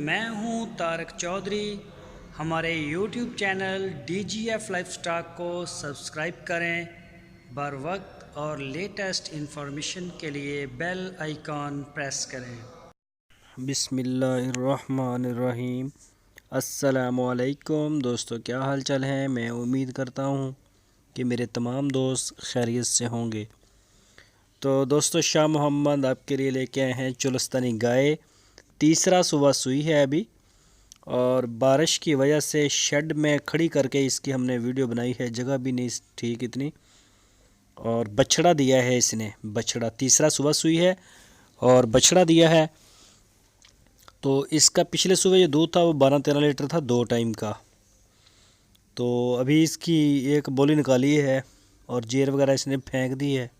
मैं हूं तारक चौधरी। हमारे YouTube चैनल DGF लाइफस्टाइल को सब्सक्राइब करें। बर वक्त और लेटेस्ट इंफॉर्मेशन के लिए बेल आइकॉन प्रेस करें। बिस्मिल्लाहिर्रहमानिर्रहीम। अस्सलामुअलैकुम दोस्तों, क्या हाल चाल है। मैं उम्मीद करता हूँ कि मेरे तमाम दोस्त खैरियत से होंगे। तो दोस्तों, शाह मोहम्मद आपके लिए लेके आए हैं चुलस्तानी गाय। तीसरा सुबह सुई है अभी, और बारिश की वजह से शेड में खड़ी करके इसकी हमने वीडियो बनाई है। जगह भी नहीं ठीक इतनी। और बछड़ा दिया है इसने, बछड़ा तीसरा सुबह सुई है और बछड़ा दिया है। तो इसका पिछले सुबह जो दूध था वो 12-13 लीटर था 2 टाइम का। तो अभी इसकी एक बोली निकाली है और जेर वगैरह इसने फेंक दी है।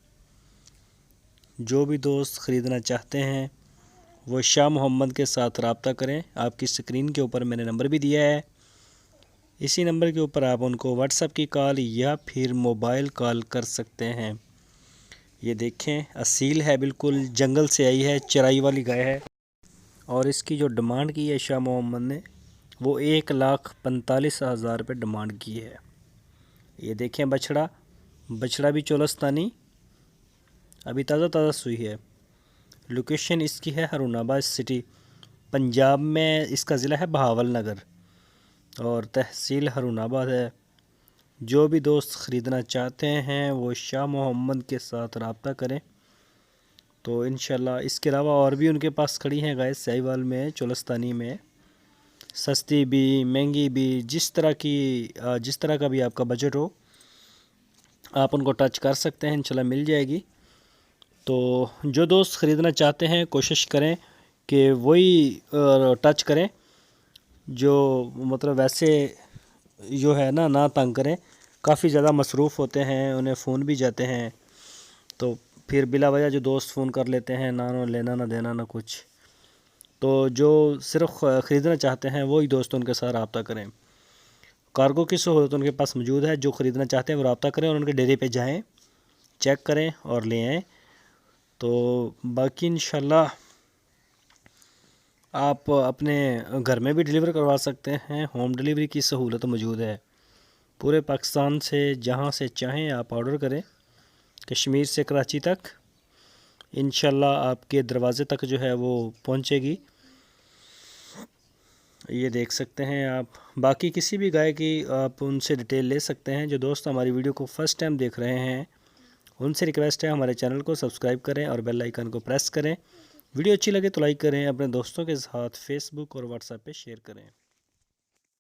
जो भी दोस्त ख़रीदना चाहते हैं वो शाह मोहम्मद के साथ रब्ता करें। आपकी स्क्रीन के ऊपर मैंने नंबर भी दिया है। इसी नंबर के ऊपर आप उनको व्हाट्सएप की कॉल या फिर मोबाइल कॉल कर सकते हैं। ये देखें, असील है, बिल्कुल जंगल से आई है, चराई वाली गाय है। और इसकी जो डिमांड की है शाह मोहम्मद ने, वो 1,45,000 रुपये डिमांड की है। ये देखें बछड़ा, बछड़ा भी चोलस्तानी, अभी ताज़ा ताज़ा सुई है। लोकेशन इसकी है हरूणाबाद सिटी, पंजाब में। इसका ज़िला है बहावल नगर और तहसील हरूणाबाद है। जो भी दोस्त ख़रीदना चाहते हैं वो शाह मोहम्मद के साथ रब्ता करें। तो इंशाल्लाह इसके अलावा और भी उनके पास खड़ी हैं गाय साहिवाल में, चोलस्तानी में, सस्ती भी महंगी भी, जिस तरह का भी आपका बजट हो आप उनको टच कर सकते हैं, इंशाल्लाह मिल जाएगी। तो जो दोस्त ख़रीदना चाहते हैं कोशिश करें कि वही टच करें, जो मतलब वैसे जो है ना तंग करें। काफ़ी ज़्यादा मसरूफ़ होते हैं, उन्हें फ़ोन भी जाते हैं, तो फिर बिला वजह जो दोस्त फ़ोन कर लेते हैं, ना लेना ना देना ना कुछ। तो जो सिर्फ ख़रीदना चाहते हैं वही दोस्त उनके साथ रब्ता करें। कार्गो की सहूलत उनके पास मौजूद है। जो ख़रीदना चाहते हैं वो रब्ता करें और उनके डेरे पे जाएं, चेक करें और ले आएँ। तो बाकी इंशाल्लाह आप अपने घर में भी डिलीवर करवा सकते हैं। होम डिलीवरी की सहूलत मौजूद है। पूरे पाकिस्तान से जहां से चाहें आप ऑर्डर करें, कश्मीर से कराची तक इंशाल्लाह आपके दरवाज़े तक जो है वो पहुंचेगी। ये देख सकते हैं आप। बाकी किसी भी गाय की आप उनसे डिटेल ले सकते हैं। जो दोस्त हमारी वीडियो को फ़र्स्ट टाइम देख रहे हैं उनसे रिक्वेस्ट है हमारे चैनल को सब्सक्राइब करें और बेल आइकन को प्रेस करें। वीडियो अच्छी लगे तो लाइक करें, अपने दोस्तों के साथ फेसबुक और व्हाट्सएप पे शेयर करें।